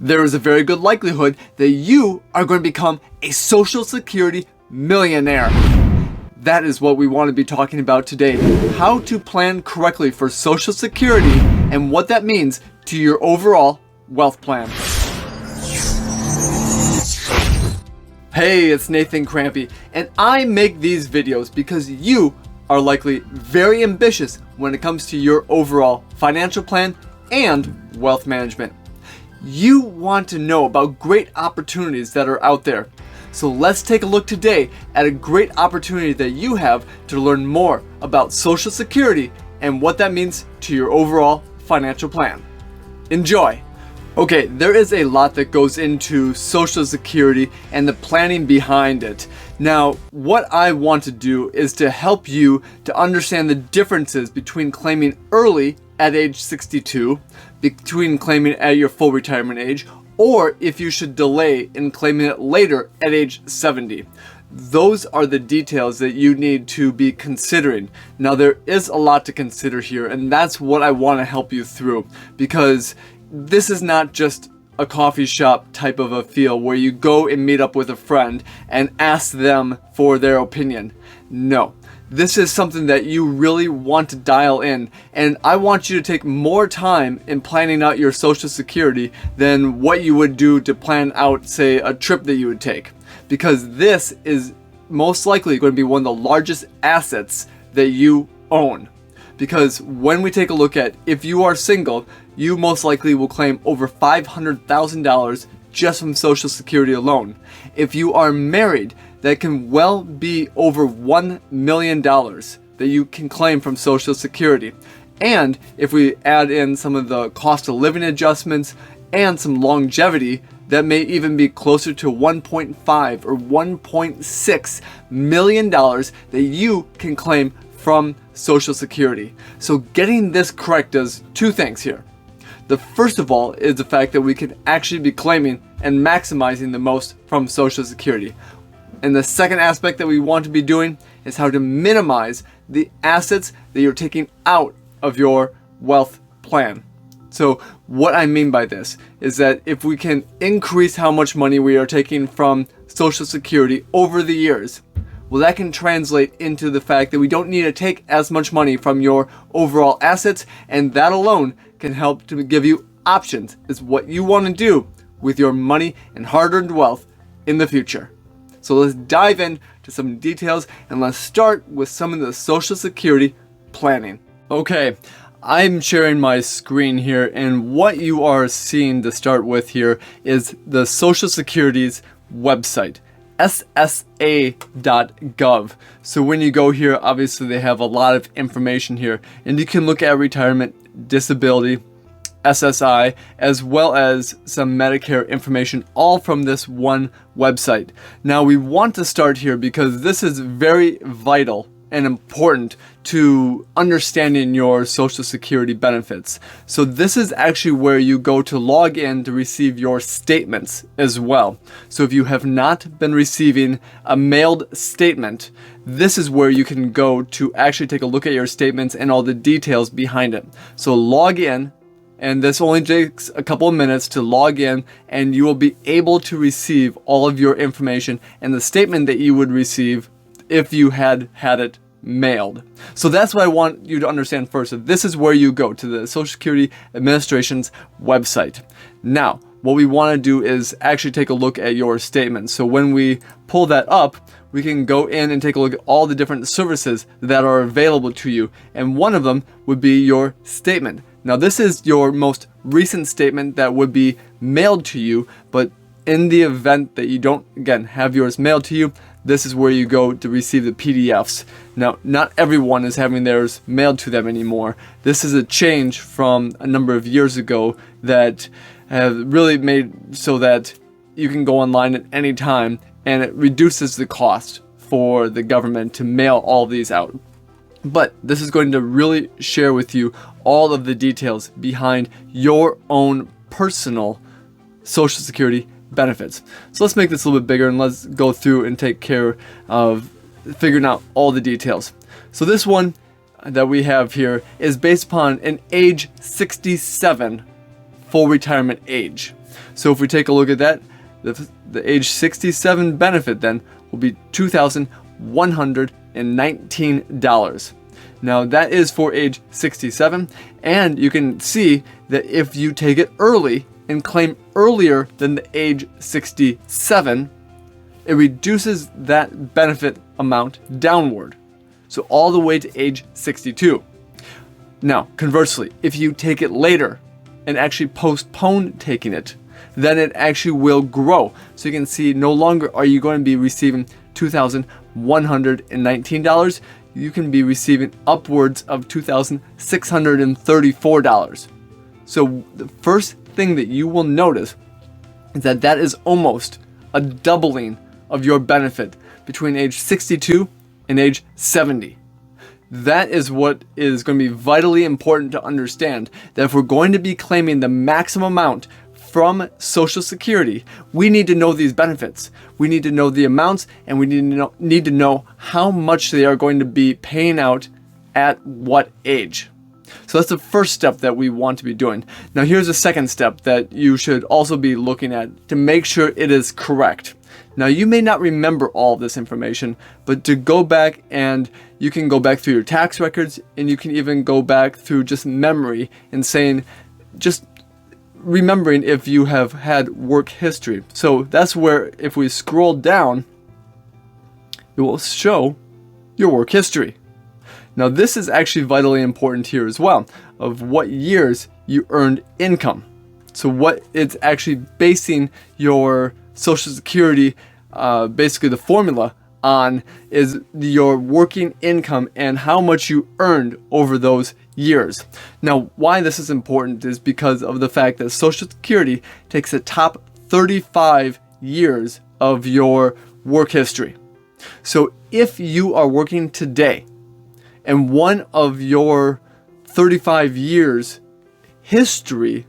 there is a very good likelihood that you are going to become a Social Security millionaire. That is what we want to be talking about today. How to plan correctly for Social Security and what that means to your overall wealth plan. Hey, it's Nathan Krampe, and I make these videos because you are likely very ambitious when it comes to your overall financial plan and wealth management. You want to know about great opportunities that are out there. So let's take a look today at a great opportunity that you have to learn more about Social Security and what that means to your overall financial plan. Enjoy! Okay, there is a lot that goes into Social Security and the planning behind it. Now, what I want to do is to help you to understand the differences between claiming early at age 62, between claiming at your full retirement age, or if you should delay in claiming it later at age 70. Those are the details that you need to be considering. Now, there is a lot to consider here, and that's what I want to help you through, because this is not just a coffee shop type of a feel where you go and meet up with a friend and ask them for their opinion. No. This is something that you really want to dial in, and I want you to take more time in planning out your Social Security than what you would do to plan out, say, a trip that you would take, because this is most likely going to be one of the largest assets that you own. Because when we take a look at if you are single, you most likely will claim over $500,000 just from Social Security alone. If you are married, that can well be over $1 million that you can claim from Social Security. And if we add in some of the cost of living adjustments and some longevity, that may even be closer to $1.5 or $1.6 million that you can claim from Social Security. So getting this correct does two things here. The first of all is the fact that we can actually be claiming and maximizing the most from Social Security. And the second aspect that we want to be doing is how to minimize the assets that you're taking out of your wealth plan. So what I mean by this is that if we can increase how much money we are taking from Social Security over the years, well, that can translate into the fact that we don't need to take as much money from your overall assets, and that alone can help to give you options as what you want to do with your money and hard-earned wealth in the future. So let's dive into some details, and let's start with some of the Social Security planning. Okay, I'm sharing my screen here, and what you are seeing to start with here is the Social Security's website, ssa.gov. So when you go here, obviously they have a lot of information here, and you can look at retirement, disability, SSI, as well as some Medicare information, all from this one website. Now we want to start here because this is very vital and important to understanding your Social Security benefits. So this is actually where you go to log in to receive your statements as well. So if you have not been receiving a mailed statement, this is where you can go to actually take a look at your statements and all the details behind it. So log in, and this only takes a couple of minutes to log in, and you will be able to receive all of your information and the statement that you would receive if you had it mailed. So that's what I want you to understand first. So this is where you go to the Social Security Administration's website. Now, what we want to do is actually take a look at your statement. So when we pull that up, we can go in and take a look at all the different services that are available to you. And one of them would be your statement. Now, this is your most recent statement that would be mailed to you, but in the event that you don't, again, have yours mailed to you, this is where you go to receive the PDFs. Now, not everyone is having theirs mailed to them anymore. This is a change from a number of years ago that have really made so that you can go online at any time, and it reduces the cost for the government to mail all these out. But this is going to really share with you all of the details behind your own personal Social Security benefits. So let's make this a little bit bigger, and let's go through and take care of figuring out all the details. So this one that we have here is based upon an age 67 full retirement age So if we take a look at that, the age 67 benefit then will be $2,119. Now that is for age 67, and you can see that if you take it early and claim earlier than the age 67, it reduces that benefit amount downward, so all the way to age 62. Now, conversely, if you take it later and actually postpone taking it, then it actually will grow. So you can see no longer are you going to be receiving $2,119. You can be receiving upwards of $2,634. So the first thing that you will notice is that that is almost a doubling of your benefit between age 62 and age 70. That is what is going to be vitally important to understand, that if we're going to be claiming the maximum amount from Social Security, we need to know these benefits. We need to know the amounts, and we need to know how much they are going to be paying out at what age. So that's the first step that we want to be doing. Now here's the second step that you should also be looking at to make sure it is correct. Now you may not remember all of this information, but to go back, and you can go back through your tax records, and you can even go back through just memory and saying, just remembering if you have had work history. So that's where, if we scroll down, it will show your work history. Now this is actually vitally important here as well, of what years you earned income. So what it's actually basing your Social Security, basically the formula on, is your working income and how much you earned over those years. Now why this is important is because of the fact that Social Security takes the top 35 years of your work history. So if you are working today and one of your 35 years history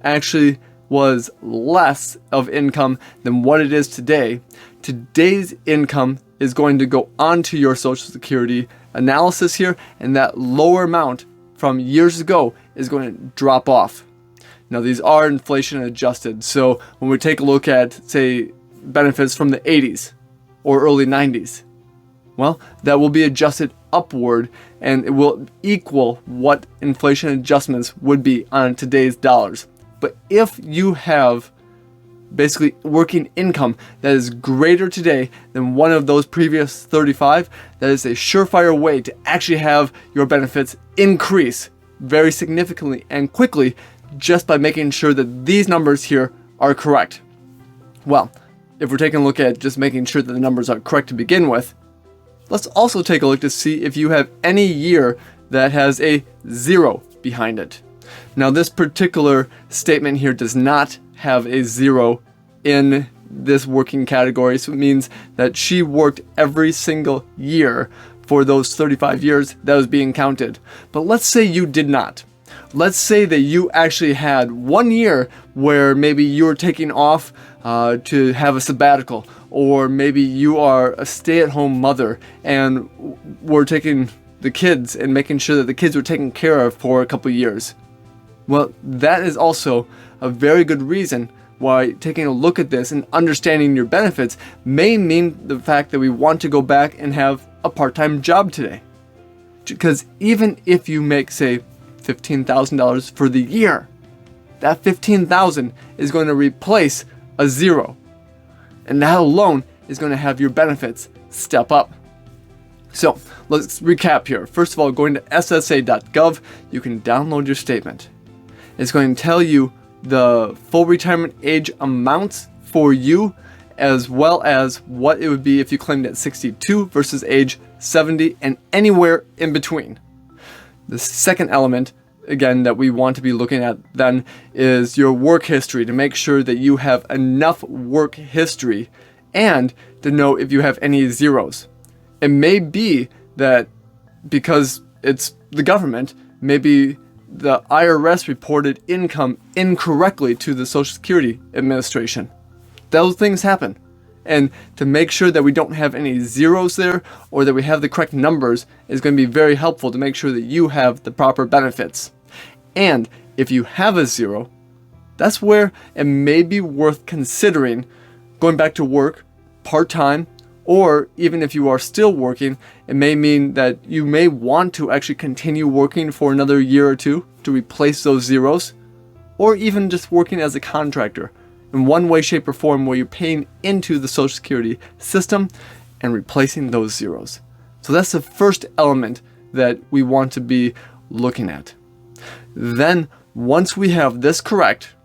actually was less of income than what it is today, today's income is going to go onto your Social Security analysis here, and that lower amount from years ago is going to drop off. Now these are inflation adjusted, so when we take a look at, say, benefits from the 80s or early 90s, well, that will be adjusted upward, and it will equal what inflation adjustments would be on today's dollars. But if you have basically working income that is greater today than one of those previous 35, that is a surefire way to actually have your benefits increase very significantly and quickly, just by making sure that these numbers here are correct. Well, if we're taking a look at just making sure that the numbers are correct to begin with, let's also take a look to see if you have any year that has a 0 behind it. Now this particular statement here does not have a 0 in this working category, so it means that she worked every single year for those 35 years that was being counted. But let's say you did not. Let's say that you actually had 1 year where maybe you were taking off to have a sabbatical, or maybe you are a stay-at-home mother and were taking the kids and making sure that the kids were taken care of for a couple years. Well, that is also a very good reason why taking a look at this and understanding your benefits may mean the fact that we want to go back and have a part-time job today. Because even if you make, say, $15,000 for the year, that $15,000 is going to replace a 0. And that alone is going to have your benefits step up. So let's recap here. First of all, going to ssa.gov, you can download your statement. It's going to tell you the full retirement age amounts for you, as well as what it would be if you claimed at 62 versus age 70 and anywhere in between. The second element, again, that we want to be looking at then is your work history, to make sure that you have enough work history and to know if you have any zeros. It may be that because it's the government, maybe the IRS reported income incorrectly to the Social Security Administration. Those things happen. And to make sure that we don't have any zeros there, or that we have the correct numbers, is going to be very helpful to make sure that you have the proper benefits. And if you have a 0, that's where it may be worth considering going back to work part-time, or even if you are still working, it may mean that you may want to actually continue working for another year or two to replace those zeros, or even just working as a contractor in one way, shape, or form where you're paying into the Social Security system and replacing those zeros. So that's the first element that we want to be looking at. Then, once we have this correct,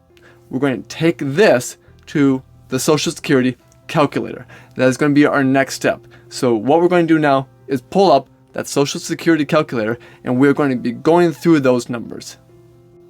we're going to take this to the Social Security calculator. That is going to be our next step. So what we're going to do now is pull up that Social Security calculator, and we're going to be going through those numbers.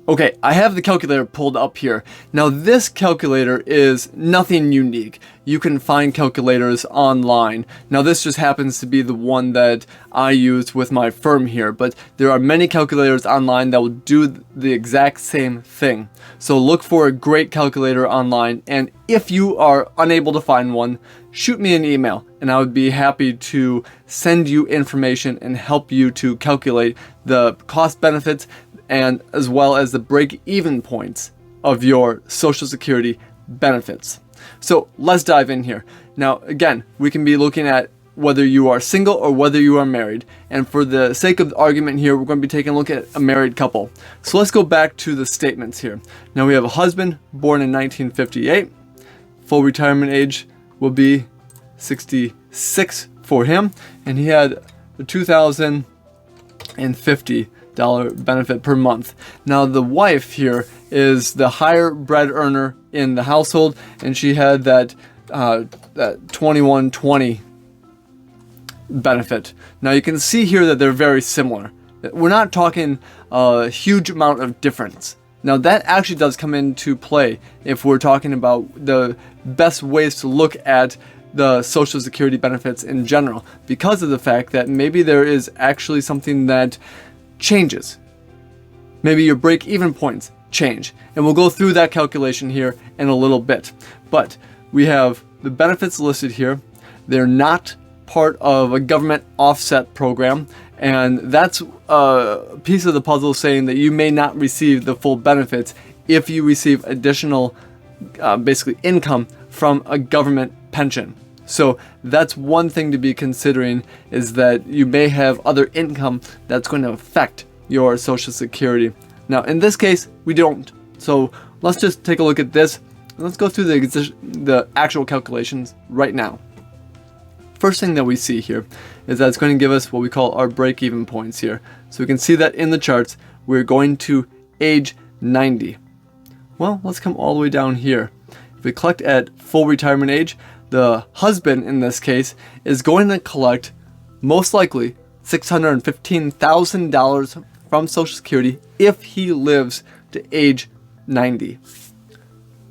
Okay, I have the calculator pulled up here. Now this calculator is nothing unique. You can find calculators online. Now this just happens to be the one that I use with my firm here, but there are many calculators online that will do the exact same thing. So look for a great calculator online, and if you are unable to find one, shoot me an email and I would be happy to send you information and help you to calculate the cost benefits and as well as the break-even points of your Social Security benefits. So let's dive in here. Now again, we can be looking at whether you are single or whether you are married, and for the sake of the argument here, we're going to be taking a look at a married couple. So let's go back to the statements here. Now we have a husband born in 1958. Full retirement age will be 66 for him, and he had a $2,050 benefit per month. Now the wife here is the higher bread earner in the household, and she had that 2120 benefit. Now you can see here that they're very similar. We're not talking a huge amount of difference. Now that actually does come into play if we're talking about the best ways to look at the Social Security benefits in general, because of the fact that maybe there is actually something that changes. Maybe your break-even points change, and we'll go through that calculation here in a little bit. But we have the benefits listed here. They're not part of a government offset program, and that's a piece of the puzzle saying that you may not receive the full benefits if you receive additional basically income from a government pension. So that's one thing to be considering, is that you may have other income that's going to affect your Social Security. Now in this case, we don't. So let's just take a look at this. Let's go through the actual calculations right now. First thing that we see here is that it's going to give us what we call our break-even points here. So we can see that in the charts, we're going to age 90. Well, let's come all the way down here. If we collect at full retirement age, the husband in this case is going to collect most likely $615,000 from Social Security if he lives to age 90,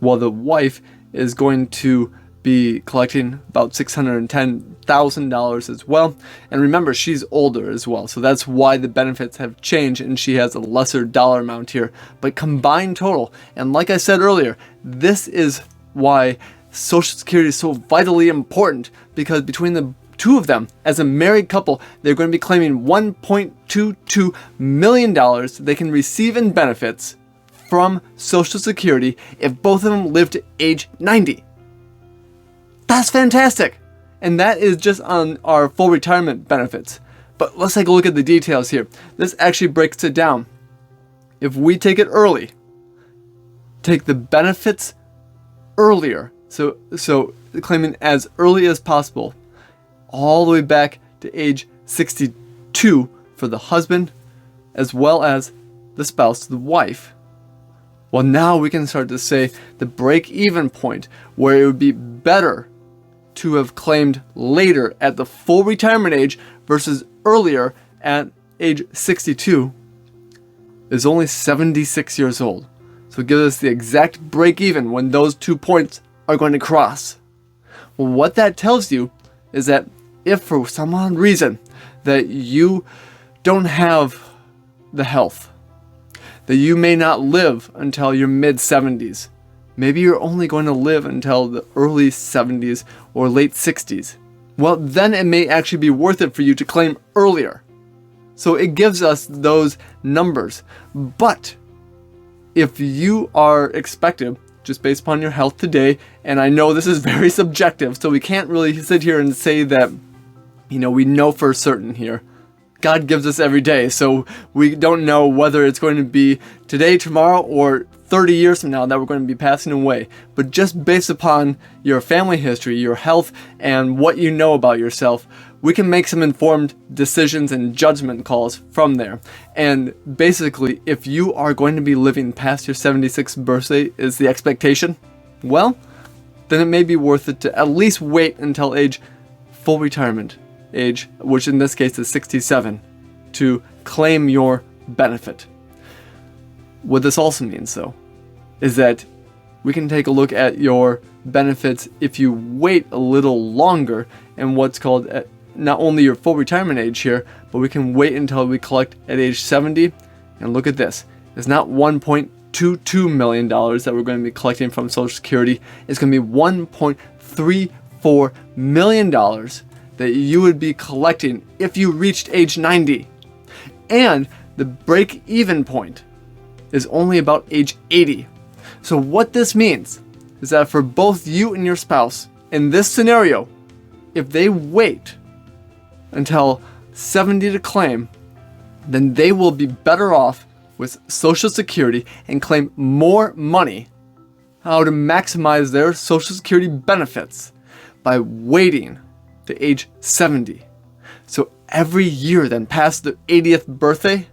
while the wife is going to be collecting about $610,000 as well. And remember, she's older as well, so that's why the benefits have changed and she has a lesser dollar amount here, but combined total. And like I said earlier, this is why Social Security is so vitally important, because between the two of them, as a married couple, they're going to be claiming $1.22 million they can receive in benefits from Social Security if both of them live to age 90. That's fantastic! And that is just on our full retirement benefits. But let's take a look at the details here. This actually breaks it down. If we take it early, take the benefits earlier, so claiming as early as possible, all the way back to age 62 for the husband as well as the spouse, the wife. Well, now we can start to say the break-even point, where it would be better to have claimed later at the full retirement age versus earlier at age 62, is only 76 years old. So it gives us the exact break-even when those 2 points are going to cross. Well, what that tells you is that if for some odd reason that you don't have the health, that you may not live until your mid-70s, maybe you're only going to live until the early 70s or late 60s, well, then it may actually be worth it for you to claim earlier. So it gives us those numbers. But if you are expected, just based upon your health today, and I know this is very subjective, so we can't really sit here and say that, we know for certain here. God gives us every day, so we don't know whether it's going to be today, tomorrow, or 30 years from now that we're going to be passing away. But just based upon your family history, your health, and what you know about yourself, we can make some informed decisions and judgment calls from there. And basically, if you are going to be living past your 76th birthday is the expectation, well, then it may be worth it to at least wait until full retirement age, which in this case is 67, to claim your benefit. What this also means, though, is that we can take a look at your benefits if you wait a little longer, and what's called not only your full retirement age here, but we can wait until we collect at age 70. And look at this. It's not $1.22 million that we're going to be collecting from Social Security. It's going to be $1.34 million that you would be collecting if you reached age 90. And the break-even point is only about age 80. So what this means is that for both you and your spouse, in this scenario, if they wait until 70 to claim, then they will be better off with Social Security and claim more money, how to maximize their Social Security benefits by waiting to age 70. So every year then past the 80th birthday,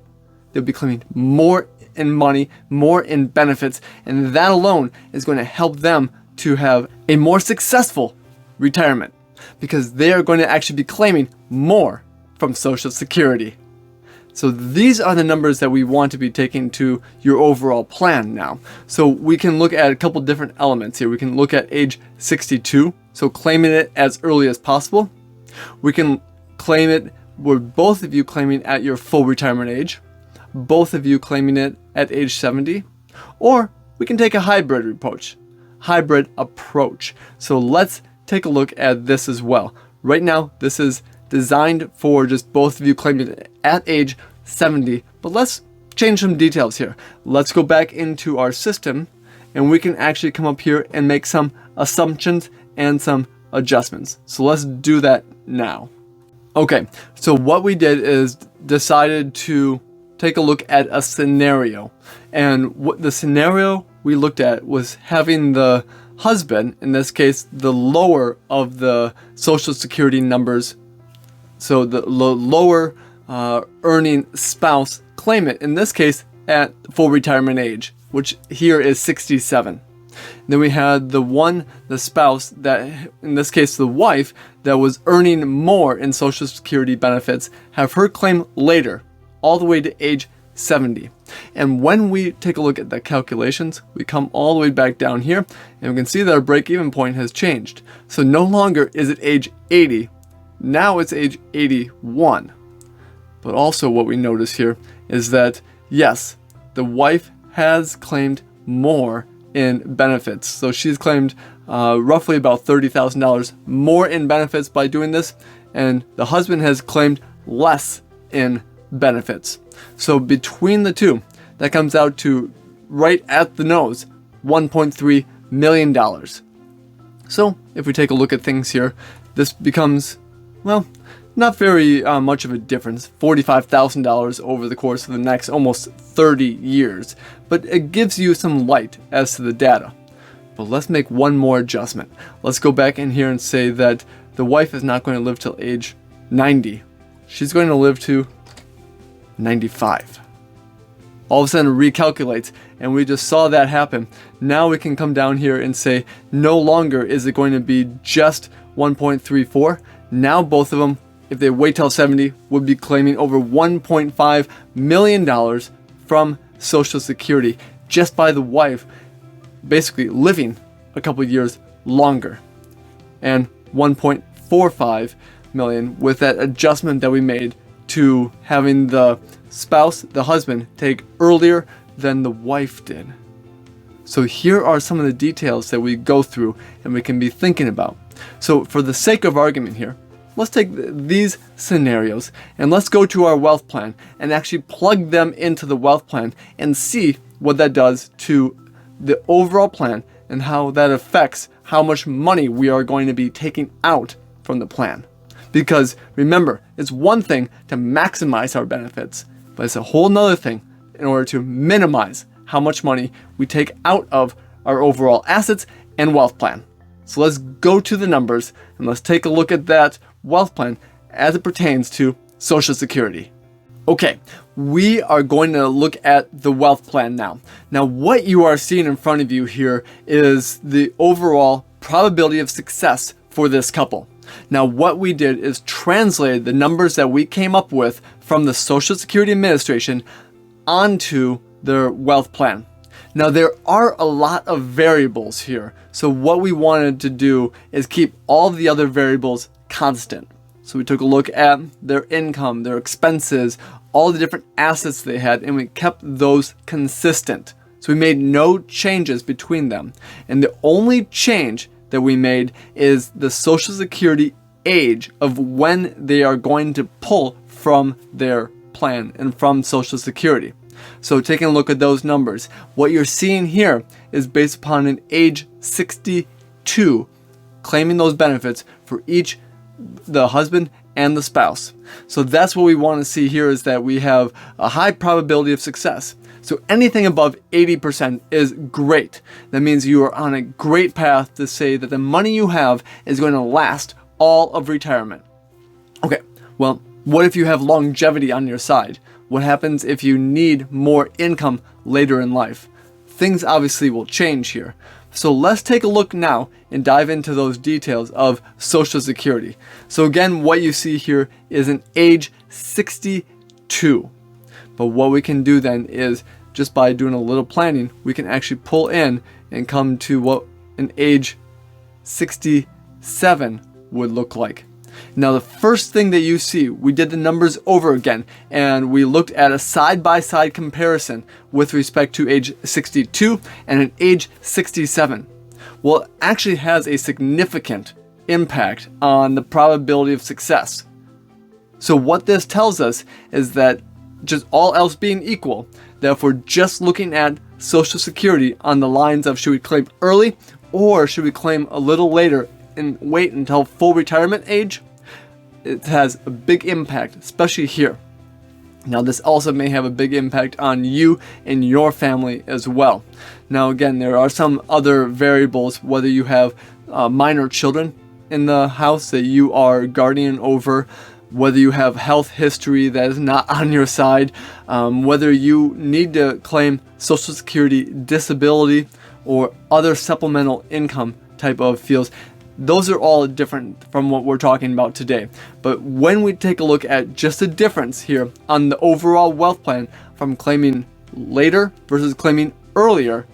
they'll be claiming more in money, more in benefits, and that alone is going to help them to have a more successful retirement because they are going to actually be claiming more from Social Security. So these are the numbers that we want to be taking to your overall plan now. So we can look at a couple different elements here. We can look at age 62, so claiming it as early as possible. We can claim it with both of you claiming at your full retirement age, both of you claiming it at age 70, or we can take a hybrid approach. So let's take a look at this as well. Right now, this is designed for just both of you claiming it at age 70, but let's change some details here. Let's go back into our system and we can actually come up here and make some assumptions and some adjustments. So let's do that now. Okay, so what we did is decided to take a look at a scenario. And what the scenario we looked at was having the husband, in this case, the lower of the Social Security numbers, so the lower earning spouse claim it, in this case, at full retirement age, which here is 67. Then we had the spouse that, in this case, the wife, that was earning more in Social Security benefits, have her claim later, all the way to age 70. And when we take a look at the calculations, we come all the way back down here, and we can see that our break-even point has changed. So no longer is it age 80, now it's age 81. But also what we notice here is that, yes, the wife has claimed more in benefits. So she's claimed roughly about $30,000 more in benefits by doing this, and the husband has claimed less in benefits. So between the two, that comes out to right at the nose, $1.3 million. So if we take a look at things here, this becomes, well, not very much of a difference, $45,000 over the course of the next almost 30 years, but it gives you some light as to the data. But let's make one more adjustment. Let's go back in here and say that the wife is not going to live till age 90. She's going to live to 95. All of a sudden it recalculates, and we just saw that happen. Now we can come down here and say no longer is it going to be just 1.34. Now both of them, if they wait till 70, would be claiming over $1.5 million from Social Security just by the wife basically living a couple years longer. And 1.45 million with that adjustment that we made to having the spouse, the husband, take earlier than the wife did. So here are some of the details that we go through and we can be thinking about. So for the sake of argument here, let's take these scenarios and let's go to our wealth plan and actually plug them into the wealth plan and see what that does to the overall plan and how that affects how much money we are going to be taking out from the plan. Because remember, it's one thing to maximize our benefits, but it's a whole nother thing in order to minimize how much money we take out of our overall assets and wealth plan. So let's go to the numbers and let's take a look at that wealth plan as it pertains to Social Security. Okay, we are going to look at the wealth plan now. Now, what you are seeing in front of you here is the overall probability of success for this couple. Now, what we did is translated the numbers that we came up with from the Social Security Administration onto their wealth plan. Now, there are a lot of variables here. So what we wanted to do is keep all the other variables constant. So we took a look at their income, their expenses, all the different assets they had, and we kept those consistent. So we made no changes between them. And the only change that we made is the Social Security age of when they are going to pull from their plan and from Social Security. So taking a look at those numbers, what you're seeing here is based upon an age 62, claiming those benefits for each the husband and the spouse. So that's what we want to see here, is that we have a high probability of success. So anything above 80% is great. That means you are on a great path to say that the money you have is going to last all of retirement. Okay, well, what if you have longevity on your side? What happens if you need more income later in life? Things obviously will change here. So let's take a look now and dive into those details of Social Security. So again, what you see here is an age 62. But what we can do then is, just by doing a little planning, we can actually pull in and come to what an age 67 would look like. Now, the first thing that you see, we did the numbers over again, and we looked at a side-by-side comparison with respect to age 62 and an age 67. Well, it actually has a significant impact on the probability of success. So what this tells us is that, just all else being equal, that if we're just looking at Social Security on the lines of should we claim early or should we claim a little later and wait until full retirement age, it has a big impact, especially here. Now, this also may have a big impact on you and your family as well. Now, again, there are some other variables, whether you have minor children in the house that you are guardian over, whether you have health history that is not on your side, whether you need to claim Social Security disability or other supplemental income type of fields. Those are all different from what we're talking about today. But when we take a look at just the difference here on the overall wealth plan from claiming later versus claiming earlier,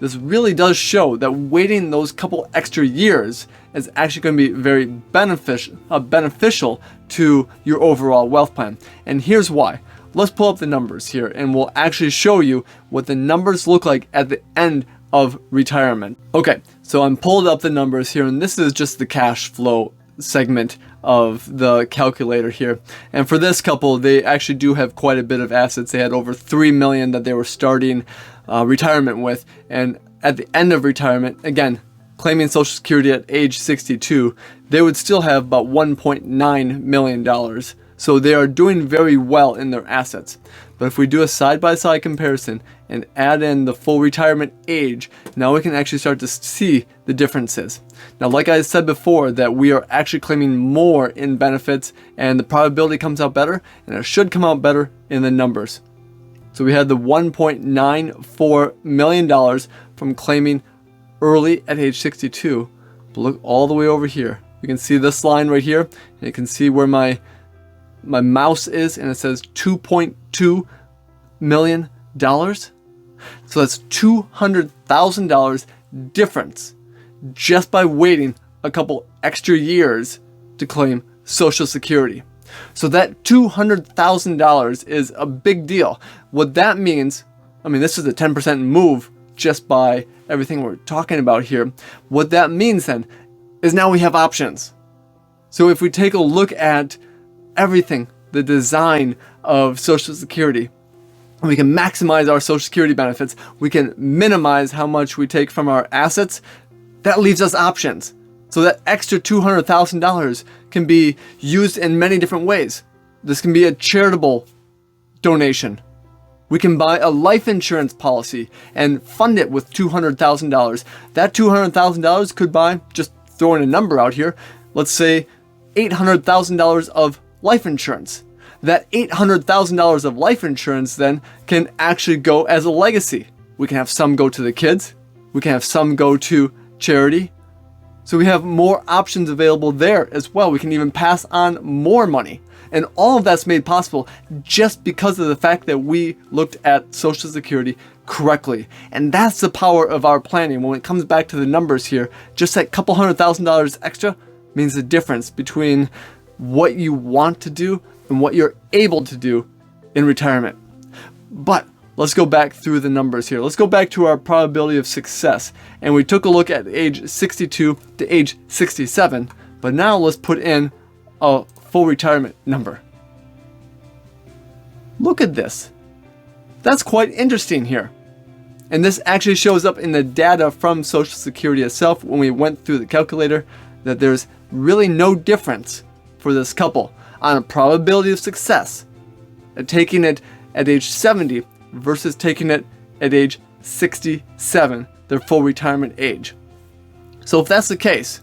this really does show that waiting those couple extra years is actually going to be very beneficial to your overall wealth plan. And here's why. Let's pull up the numbers here and we'll actually show you what the numbers look like at the end of retirement. Okay, so I'm pulled up the numbers here, and this is just the cash flow segment of the calculator here. And for this couple, they actually do have quite a bit of assets. They had over $3 million that they were starting retirement with, and at the end of retirement, again, claiming Social Security at age 62, they would still have about $1.9 million. So they are doing very well in their assets. But if we do a side-by-side comparison and add in the full retirement age, now we can actually start to see the differences. Now, like I said before, that we are actually claiming more in benefits, and the probability comes out better, and it should come out better in the numbers. So we had the $1.94 million from claiming early at age 62. But look all the way over here. You can see this line right here, and you can see where my mouse is, and it says $2.2 million. So that's $200,000 difference just by waiting a couple extra years to claim Social Security. So that $200,000 is a big deal. What that means, I mean, this is a 10% move just by everything we're talking about here. What that means then is now we have options. So if we take a look at everything, the design of Social Security, We can maximize our Social Security benefits. We can minimize how much we take from our assets. That leaves us options. So that extra $200,000 can be used in many different ways. This can be a charitable donation. We can buy a life insurance policy and fund it with $200,000. That $200,000 could buy, just throwing a number out here, let's say $800,000 of life insurance. That $800,000 of life insurance then can actually go as a legacy. We can have some go to the kids. We can have some go to charity. So we have more options available there as well. We can even pass on more money. And all of that's made possible just because of the fact that we looked at Social Security correctly. And that's the power of our planning. When it comes back to the numbers here, just that couple $100,000 extra means the difference between what you want to do and what you're able to do in retirement. But let's go back through the numbers here. Let's go back to our probability of success. And we took a look at age 62 to age 67. But now let's put in a full retirement number. Look at this. That's quite interesting here. And this actually shows up in the data from Social Security itself when we went through the calculator, that there's really no difference for this couple on a probability of success at taking it at age 70 versus taking it at age 67, their full retirement age. So if that's the case,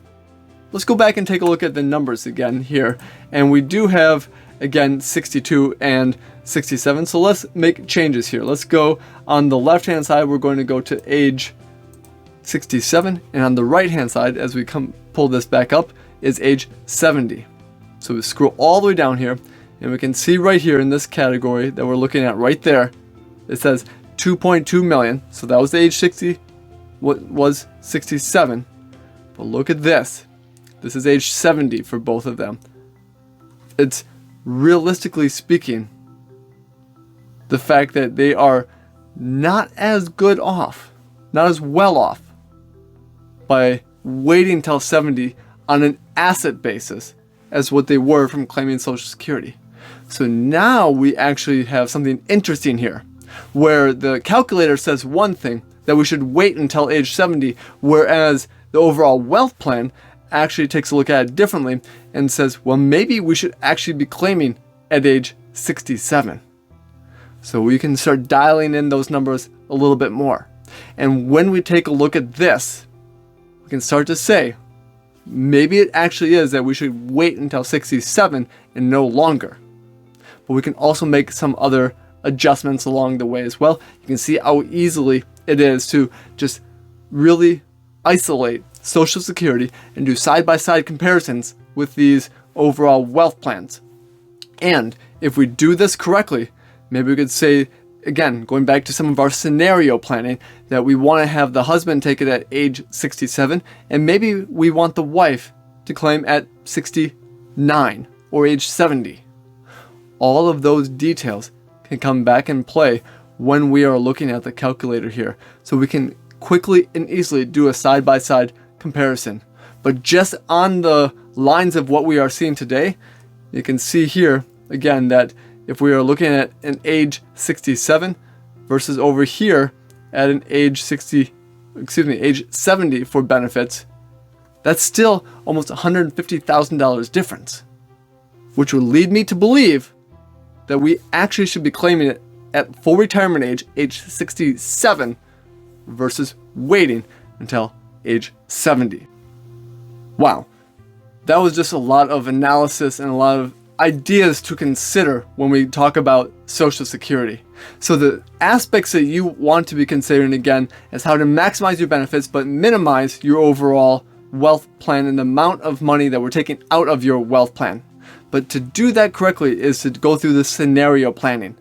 let's go back and take a look at the numbers again here. And we do have, again, 62 and 67. So let's make changes here. Let's go on the left-hand side, we're going to go to age 67. And on the right-hand side, as we pull this back up, is age 70. So we scroll all the way down here, and we can see right here in this category that we're looking at right there, it says 2.2 million. So that was the age 60, what was 67. But look at this. This is age 70 for both of them. It's realistically speaking, the fact that they are not as good off, not as well off by waiting till 70 on an asset basis as what they were from claiming Social Security. So now we actually have something interesting here, where the calculator says one thing, that we should wait until age 70, whereas the overall wealth plan actually takes a look at it differently and says, well, maybe we should actually be claiming at age 67. So we can start dialing in those numbers a little bit more. And when we take a look at this, we can start to say, maybe it actually is that we should wait until 67 and no longer. But we can also make some other adjustments along the way as well. You can see how easily it is to just really isolate Social Security and do side-by-side comparisons with these overall wealth plans. And if we do this correctly, maybe we could say, again, going back to some of our scenario planning, that we want to have the husband take it at age 67, and maybe we want the wife to claim at 69 or age 70. All of those details can come back in play when we are looking at the calculator here. So we can quickly and easily do a side-by-side comparison. But just on the lines of what we are seeing today, you can see here, again, that if we are looking at an age 67 versus over here at an age 70 for benefits, that's still almost $150,000 difference, which would lead me to believe that we actually should be claiming it at full retirement age 67 versus waiting until age 70. Wow, that was just a lot of analysis and a lot of ideas to consider when we talk about Social Security. So the aspects that you want to be considering, again, is how to maximize your benefits but minimize your overall wealth plan and the amount of money that we're taking out of your wealth plan. But to do that correctly is to go through the scenario planning.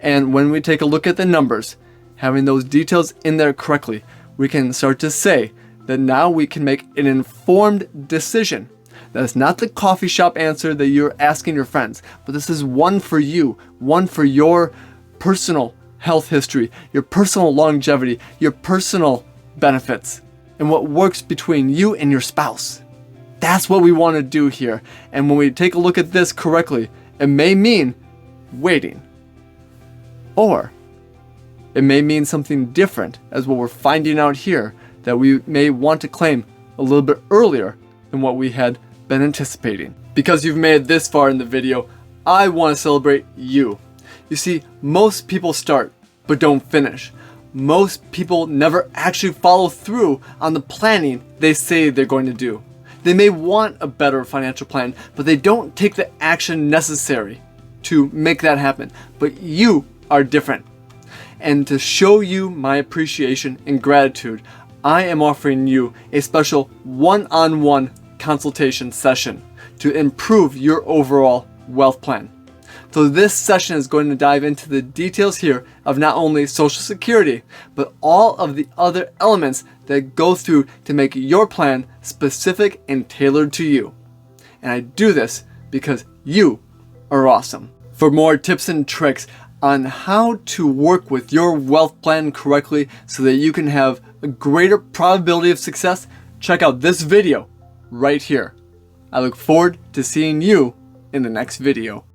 And when we take a look at the numbers, having those details in there correctly, we can start to say that now we can make an informed decision. That's not the coffee shop answer that you're asking your friends, but this is one for you, one for your personal health history, your personal longevity, your personal benefits, and what works between you and your spouse. That's what we want to do here. And when we take a look at this correctly, it may mean waiting. Or It may mean something different, as what we're finding out here, that we may want to claim a little bit earlier than what we had been anticipating. Because you've made it this far in the video, I want to celebrate you. You see, most people start, but don't finish. Most people never actually follow through on the planning they say they're going to do. They may want a better financial plan, but they don't take the action necessary to make that happen. But you are different. And to show you my appreciation and gratitude, I am offering you a special one-on-one consultation session to improve your overall wealth plan. So this session is going to dive into the details here of not only Social Security, but all of the other elements that go through to make your plan specific and tailored to you. And I do this because you are awesome. For more tips and tricks on how to work with your wealth plan correctly so that you can have a greater probability of success, check out this video right here. I look forward to seeing you in the next video.